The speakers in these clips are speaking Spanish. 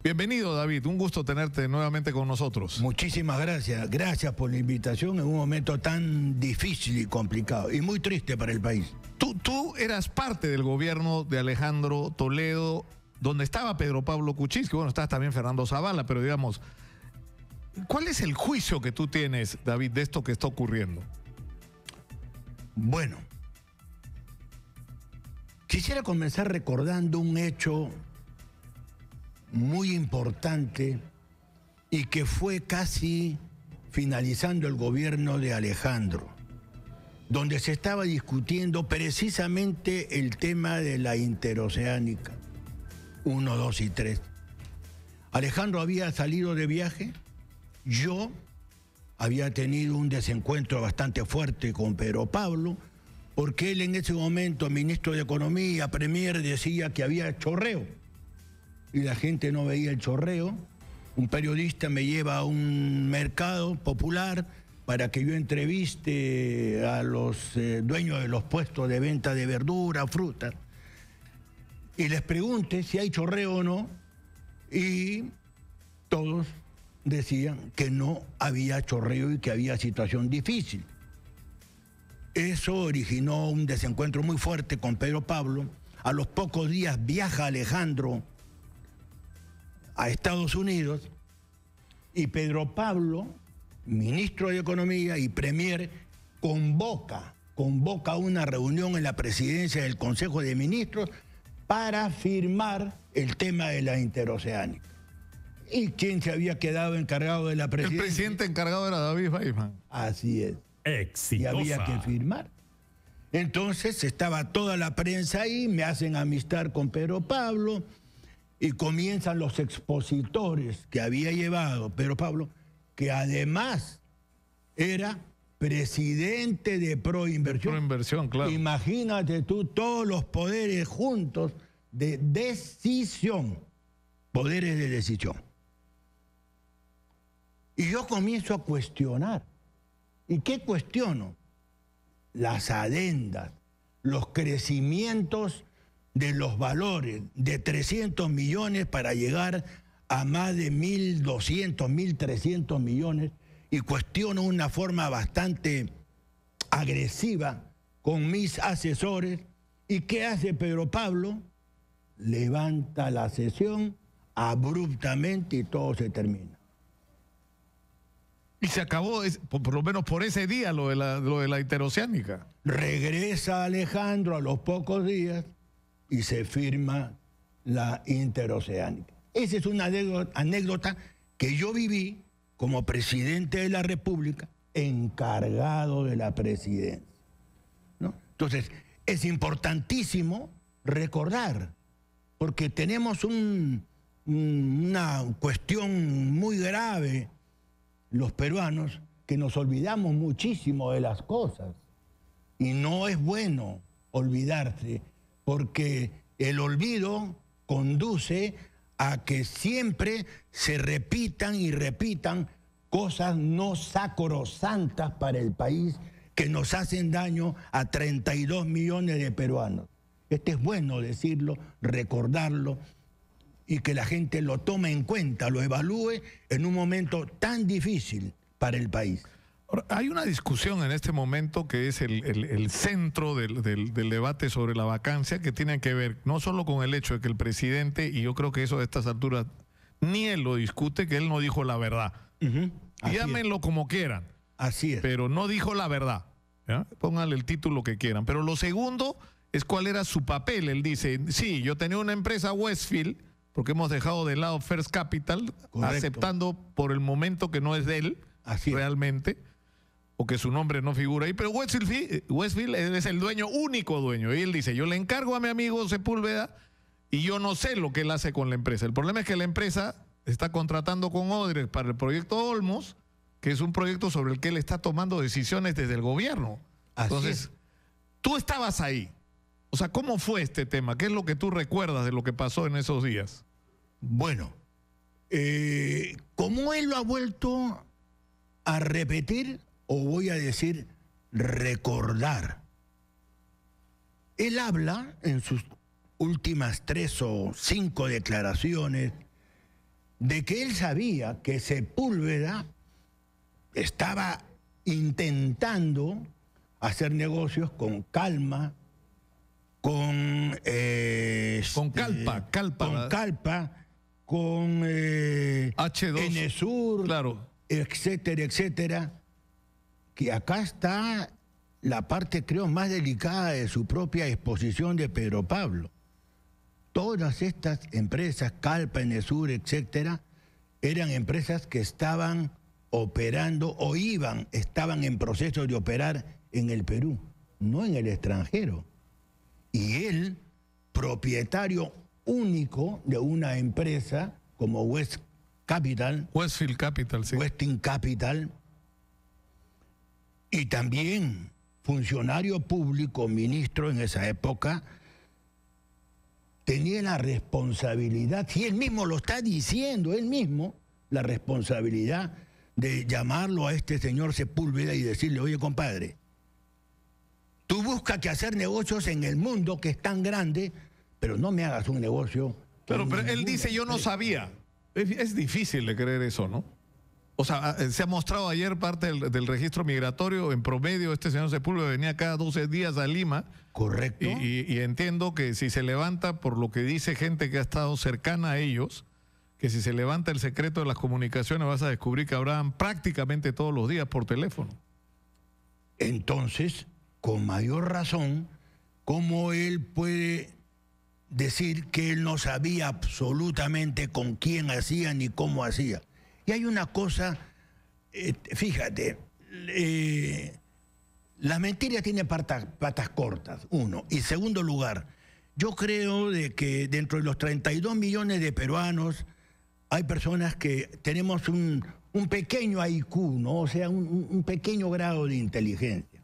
Bienvenido, David. Un gusto tenerte nuevamente con nosotros. Muchísimas gracias. Gracias por la invitación en un momento tan difícil y complicado y muy triste para el país. Tú eras parte del gobierno de Alejandro Toledo, donde estaba Pedro Pablo Kuczynski. Bueno, estás también Fernando Zavala, pero digamos, ¿cuál es el juicio que tú tienes, David, de esto que está ocurriendo? Bueno, quisiera comenzar recordando un hecho muy importante y que fue casi finalizando el gobierno de Alejandro, donde se estaba discutiendo precisamente el tema de la interoceánica 1, 2 y 3. Alejandro había salido de viaje, yo había tenido un desencuentro bastante fuerte con Pedro Pablo, porque él en ese momento, ministro de Economía, premier, decía que había chorreo. Y la gente no veía el chorreo. Un periodista me lleva a un mercado popular para que yo entreviste a los dueños de los puestos de venta de verdura, fruta, y les pregunte si hay chorreo o no, y todos decían que no había chorreo y que había situación difícil. Eso originó un desencuentro muy fuerte con Pedro Pablo. A los pocos días viaja Alejandro a Estados Unidos y Pedro Pablo, ministro de Economía y premier, convoca una reunión en la presidencia del Consejo de Ministros para firmar el tema de la interoceánica. ¿Y quién se había quedado encargado de la presidencia? El presidente encargado era David Feynman. Así es. Exitosa. Y había que firmar. Entonces estaba toda la prensa ahí, me hacen amistad con Pedro Pablo, y comienzan los expositores que había llevado Pedro Pablo, que además era presidente de Proinversión. Proinversión, claro. Imagínate tú todos los poderes juntos de decisión, poderes de decisión. Y yo comienzo a cuestionar. ¿Y qué cuestiono? Las adendas, los crecimientos de los valores de 300 millones para llegar a más de 1.200, 1.300 millones, y cuestiono una forma bastante agresiva con mis asesores. ¿Y qué hace Pedro Pablo? Levanta la sesión abruptamente y todo se termina. Y se acabó, por lo menos por ese día, lo de la interoceánica. Regresa Alejandro a los pocos días y se firma la interoceánica. Esa es una anécdota que yo viví como presidente de la República, encargado de la presidencia, ¿no? Entonces, es importantísimo recordar, porque tenemos una cuestión muy grave, los peruanos, que nos olvidamos muchísimo de las cosas. Y no es bueno olvidarse, porque el olvido conduce a que siempre se repitan y repitan cosas no sacrosantas para el país que nos hacen daño a 32 millones de peruanos. Es bueno decirlo, recordarlo, y que la gente lo tome en cuenta, lo evalúe en un momento tan difícil para el país. Ahora, hay una discusión en este momento que es el centro del debate sobre la vacancia, que tiene que ver no solo con el hecho de que el presidente, y yo creo que eso a estas alturas ni él lo discute, que él no dijo la verdad. Llámenlo como quieran. Así es. Pero no dijo la verdad. ¿Ya? Pónganle el título que quieran. Pero lo segundo es cuál era su papel. Él dice, sí, yo tenía una empresa Westfield, porque hemos dejado de lado First Capital, correcto, aceptando por el momento que no es de él, así realmente, o que su nombre no figura ahí, pero Westfield es el dueño, único dueño, y él dice, yo le encargo a mi amigo Sepúlveda y yo no sé lo que él hace con la empresa. El problema es que la empresa está contratando con Odebrecht para el proyecto Olmos, que es un proyecto sobre el que él está tomando decisiones desde el gobierno. Entonces, tú estabas ahí. O sea, ¿cómo fue este tema? ¿Qué es lo que tú recuerdas de lo que pasó en esos días? Bueno, como él lo ha vuelto a repetir, o voy a decir recordar, él habla en sus últimas 3 o 5 declaraciones de que él sabía que Sepúlveda estaba intentando hacer negocios con Calma, con Calpa, con H2, Enesur, claro, etcétera, etcétera, que acá está la parte, creo, más delicada de su propia exposición de Pedro Pablo. Todas estas empresas, Calpa, Enesur, etcétera, eran empresas que estaban operando o estaban en proceso de operar en el Perú, no en el extranjero. Y él, propietario único de una empresa como Westfield Capital, sí. Westfield Capital, y también funcionario público, ministro en esa época, tenía la responsabilidad, si él mismo lo está diciendo, él mismo, la responsabilidad de llamarlo a este señor Sepúlveda y decirle: oye, compadre, tú buscas que hacer negocios en el mundo que es tan grande, pero no me hagas un negocio. Pero él dice: yo no sabía. Es difícil de creer eso, ¿no? O sea, se ha mostrado ayer parte del registro migratorio. En promedio, este señor Sepúlveda venía cada 12 días a Lima. Correcto. Y entiendo que si se levanta, por lo que dice gente que ha estado cercana a ellos, que si se levanta el secreto de las comunicaciones vas a descubrir que hablaban prácticamente todos los días por teléfono. Entonces, con mayor razón, ¿cómo él puede decir que él no sabía absolutamente con quién hacía ni cómo hacía? Y hay una cosa, fíjate, la mentira tiene patas cortas, uno. Y segundo lugar, yo creo de que dentro de los 32 millones de peruanos hay personas que tenemos un pequeño IQ, ¿no? O sea, un pequeño grado de inteligencia.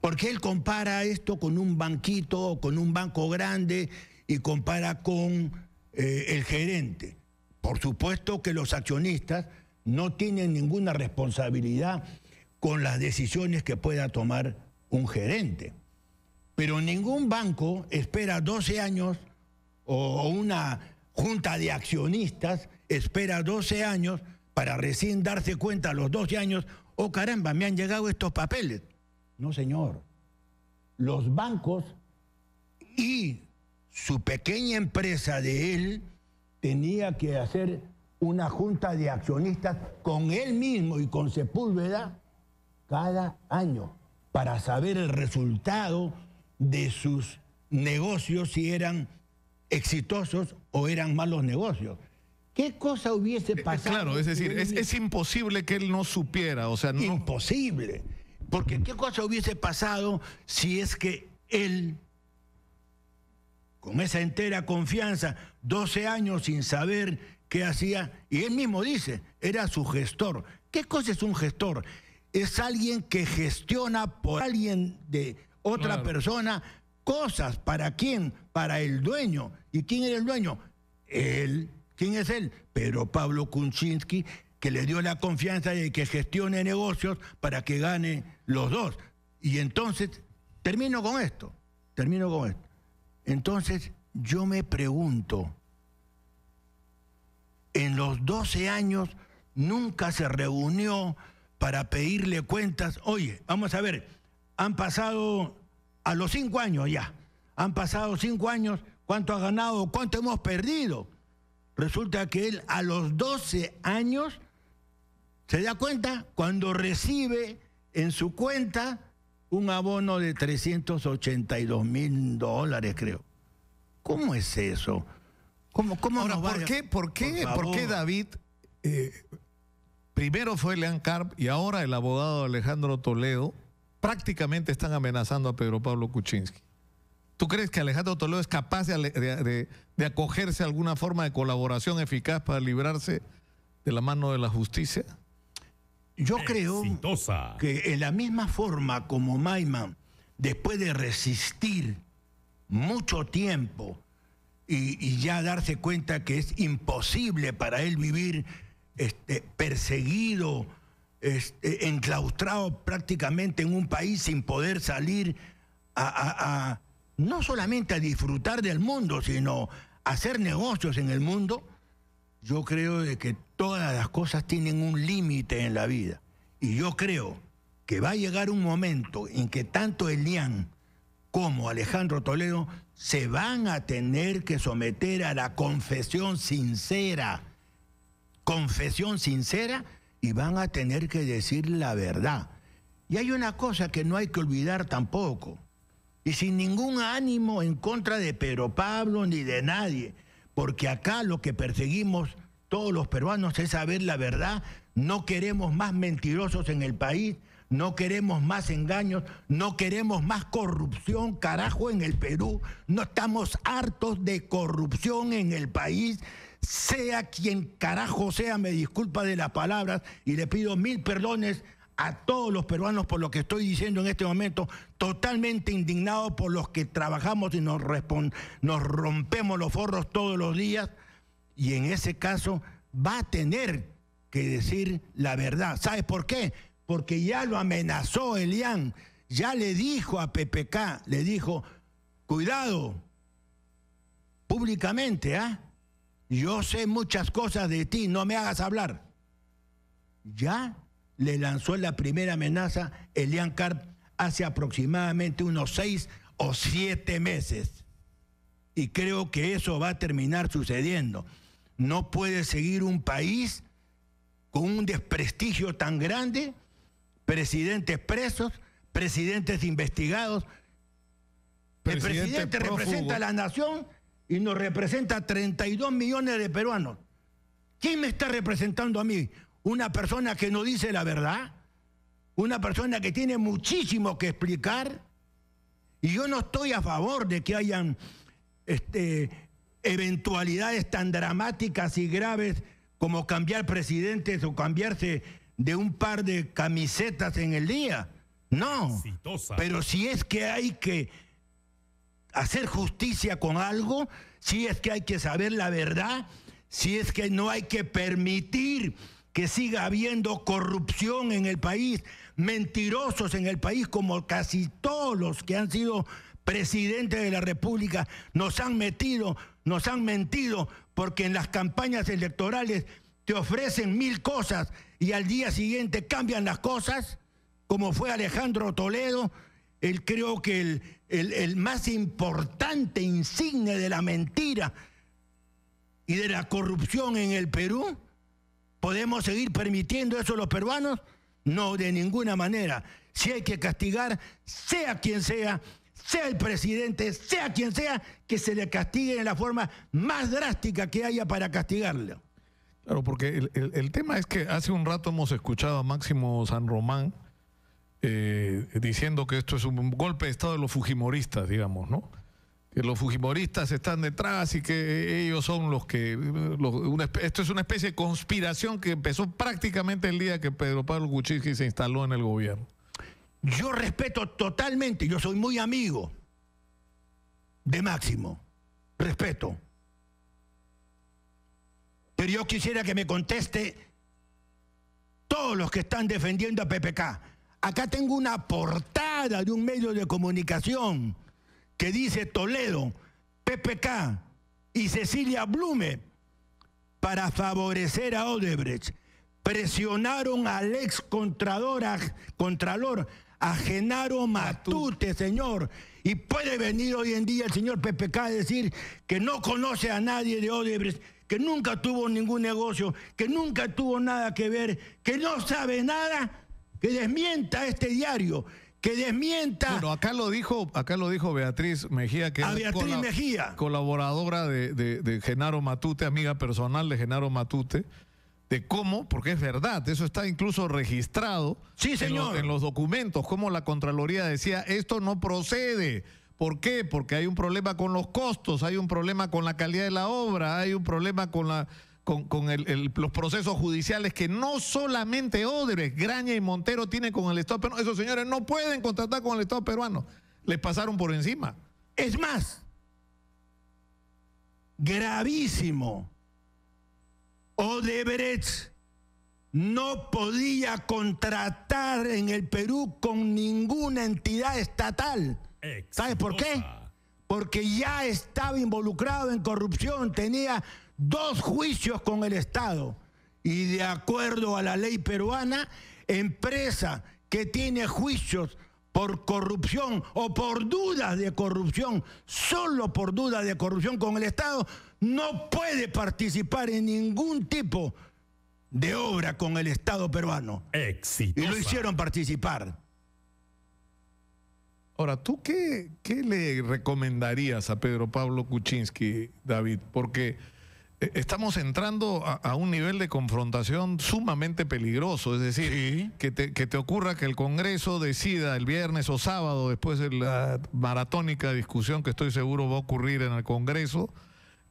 Porque él compara esto con un banquito, con un banco grande, y compara con el gerente. Por supuesto que los accionistas no tienen ninguna responsabilidad con las decisiones que pueda tomar un gerente. Pero ningún banco espera 12 años, o una junta de accionistas espera 12 años para recién darse cuenta a los 12 años: oh caramba, me han llegado estos papeles. No, señor. Los bancos y su pequeña empresa de él tenía que hacer una junta de accionistas con él mismo y con Sepúlveda cada año para saber el resultado de sus negocios, si eran exitosos o eran malos negocios. ¿Qué cosa hubiese pasado? Claro, es decir, es imposible que él no supiera, o sea, no... Imposible, porque ¿qué cosa hubiese pasado si es que él, con esa entera confianza, 12 años sin saber qué hacía, y él mismo dice, era su gestor? ¿Qué cosa es un gestor? Es alguien que gestiona por alguien de otra persona cosas. ¿Para quién? Para el dueño. ¿Y quién era el dueño? Él. ¿Quién es él? Pedro Pablo Kuczynski, que le dio la confianza de que gestione negocios para que gane los dos. Y entonces, termino con esto. Entonces, yo me pregunto, en los 12 años nunca se reunió para pedirle cuentas. Oye, vamos a ver, han pasado a los 5 años ya. Han pasado 5 años, ¿cuánto ha ganado? ¿Cuánto hemos perdido? Resulta que él a los 12 años se da cuenta cuando recibe en su cuenta un abono de $382,000, creo. ¿Cómo es eso? ¿Cómo Ahora, ¿por qué David primero fue Leán Carp y ahora el abogado Alejandro Toledo prácticamente están amenazando a Pedro Pablo Kuczynski? ¿Tú crees que Alejandro Toledo es capaz de acogerse a alguna forma de colaboración eficaz para librarse de la mano de la justicia? Yo creo que en la misma forma como Maiman, después de resistir mucho tiempo y ya darse cuenta que es imposible para él vivir perseguido, enclaustrado prácticamente en un país sin poder salir a no solamente a disfrutar del mundo, sino a hacer negocios en el mundo, yo creo de que todas las cosas tienen un límite en la vida. Y yo creo que va a llegar un momento en que tanto Elian como Alejandro Toledo se van a tener que someter a la confesión sincera, y van a tener que decir la verdad. Y hay una cosa que no hay que olvidar tampoco, y sin ningún ánimo en contra de Pedro Pablo ni de nadie, porque acá lo que perseguimos todos los peruanos es saber la verdad. No queremos más mentirosos en el país, no queremos más engaños, no queremos más corrupción, carajo, en el Perú. No estamos hartos de corrupción en el país. Sea quien carajo sea, me disculpa de las palabras y le pido 1000 perdones a todos los peruanos por lo que estoy diciendo en este momento, totalmente indignado por los que trabajamos y nos rompemos los forros todos los días, y en ese caso va a tener que decir la verdad. ¿Sabes por qué? Porque ya lo amenazó Elian, ya le dijo a PPK, le dijo, cuidado, públicamente, yo sé muchas cosas de ti, no me hagas hablar. Ya le lanzó la primera amenaza Elian Karp hace aproximadamente unos 6 o 7 meses. Y creo que eso va a terminar sucediendo. No puede seguir un país con un desprestigio tan grande, presidentes presos, presidentes investigados. El presidente representa a la nación y nos representa a 32 millones de peruanos. ¿Quién me está representando a mí? ¿Una persona que no dice la verdad? ¿Una persona que tiene muchísimo que explicar? Y yo no estoy a favor de que hayan eventualidades tan dramáticas y graves como cambiar presidentes o cambiarse de un par de camisetas en el día. No, exitosa. Pero si es que hay que hacer justicia con algo, si es que hay que saber la verdad, si es que no hay que permitir que siga habiendo corrupción en el país, mentirosos en el país, como casi todos los que han sido presidentes de la República nos han mentido, porque en las campañas electorales te ofrecen 1000 cosas y al día siguiente cambian las cosas, como fue Alejandro Toledo. Creo que el más importante insigne de la mentira y de la corrupción en el Perú. ¿Podemos seguir permitiendo eso los peruanos? No, de ninguna manera. Si hay que castigar, sea quien sea el presidente, sea quien sea, que se le castigue en la forma más drástica que haya para castigarlo. Claro, porque el tema es que hace un rato hemos escuchado a Máximo San Román diciendo que esto es un golpe de estado de los fujimoristas, digamos, ¿no? Que los fujimoristas están detrás y que ellos son los que... esto es una especie de conspiración que empezó prácticamente el día que Pedro Pablo Kuczynski se instaló en el gobierno. Yo respeto totalmente, yo soy muy amigo de Máximo, respeto. Pero yo quisiera que me conteste todos los que están defendiendo a PPK. Acá tengo una portada de un medio de comunicación que dice Toledo, PPK y Cecilia Blume, para favorecer a Odebrecht, presionaron al ex contralor, a Genaro Matute, señor. Y puede venir hoy en día el señor PPK a decir que no conoce a nadie de Odebrecht, que nunca tuvo ningún negocio, que nunca tuvo nada que ver, que no sabe nada, que desmienta este diario. Que desmienta. Bueno, acá lo dijo Beatriz Mejía, que es colaboradora de Genaro Matute, amiga personal de Genaro Matute, de cómo, porque es verdad, eso está incluso registrado, sí, señor, en los documentos, cómo la Contraloría decía, esto no procede. ¿Por qué? Porque hay un problema con los costos, hay un problema con la calidad de la obra, hay un problema con los procesos judiciales que no solamente Odebrecht, Graña y Montero tienen con el Estado peruano. Esos señores no pueden contratar con el Estado peruano. Les pasaron por encima. Es más, gravísimo. Odebrecht no podía contratar en el Perú con ninguna entidad estatal. ¿Sabes por qué? porque ya estaba involucrado en corrupción, tenía 2 juicios con el Estado. Y de acuerdo a la ley peruana, empresa que tiene juicios por corrupción o por dudas de corrupción, solo por dudas de corrupción con el Estado, no puede participar en ningún tipo de obra con el Estado peruano. Exitosa. Y lo hicieron participar. Ahora, ¿tú qué le recomendarías a Pedro Pablo Kuczynski, David? Porque estamos entrando a un nivel de confrontación sumamente peligroso. Es decir, Sí. que te ocurra que el Congreso decida el viernes o sábado, después de la maratónica discusión que estoy seguro va a ocurrir en el Congreso,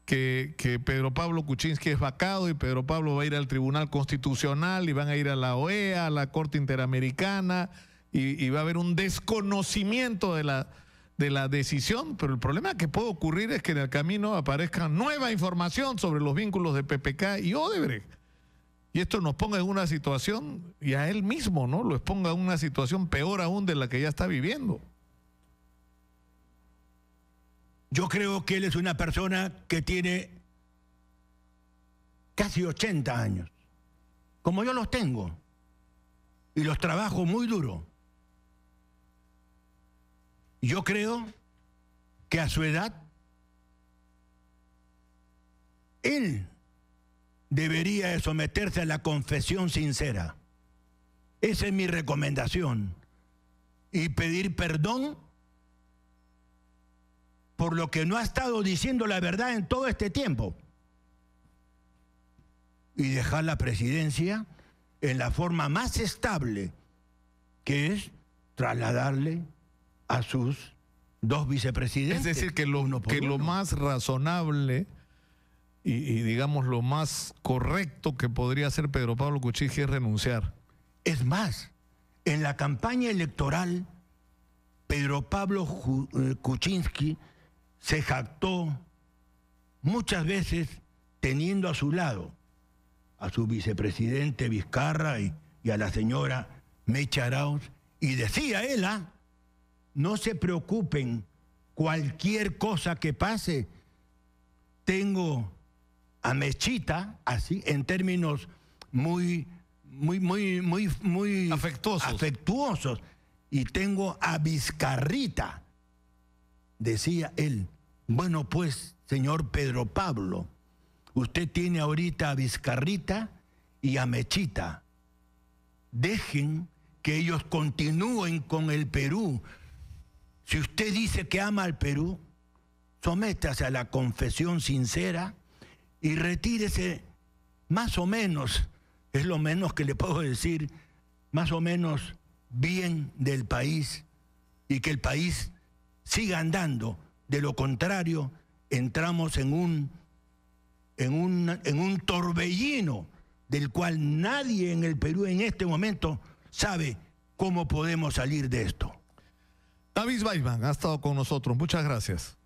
que Pedro Pablo Kuczynski es vacado y Pedro Pablo va a ir al Tribunal Constitucional y van a ir a la OEA, a la Corte Interamericana, y va a haber un desconocimiento de la decisión, pero el problema que puede ocurrir es que en el camino aparezca nueva información sobre los vínculos de PPK y Odebrecht. Y esto nos ponga en una situación, y a él mismo, ¿no? Lo exponga en una situación peor aún de la que ya está viviendo. Yo creo que él es una persona que tiene casi 80 años, como yo los tengo, y los trabajo muy duro. Yo creo que a su edad, él debería de someterse a la confesión sincera. Esa es mi recomendación. Y pedir perdón por lo que no ha estado diciendo la verdad en todo este tiempo. Y dejar la presidencia en la forma más estable, que es trasladarle a sus 2 vicepresidentes. Es decir, que lo más razonable y digamos lo más correcto que podría hacer Pedro Pablo Kuczynski es renunciar. Es más, en la campaña electoral, Pedro Pablo Kuczynski se jactó muchas veces teniendo a su lado a su vicepresidente Vizcarra y a la señora Mecha Arauz, y decía él, no se preocupen, cualquier cosa que pase, tengo a Mechita, así, en términos muy afectuosos, y tengo a Vizcarrita, decía él. Bueno, pues, señor Pedro Pablo, usted tiene ahorita a Vizcarrita y a Mechita. Dejen que ellos continúen con el Perú. Si usted dice que ama al Perú, sométase a la confesión sincera y retírese más o menos, es lo menos que le puedo decir, más o menos bien del país, y que el país siga andando. De lo contrario, entramos en un torbellino del cual nadie en el Perú en este momento sabe cómo podemos salir de esto. David Weissman ha estado con nosotros. Muchas gracias.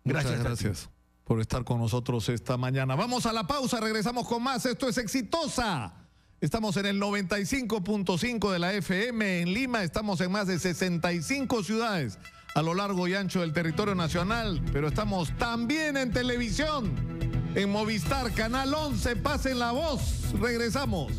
Gracias por estar con nosotros esta mañana. Vamos a la pausa, regresamos con más. Esto es Exitosa. Estamos en el 95.5 de la FM en Lima. Estamos en más de 65 ciudades a lo largo y ancho del territorio nacional. Pero estamos también en televisión, en Movistar, Canal 11. Pasen la voz. Regresamos.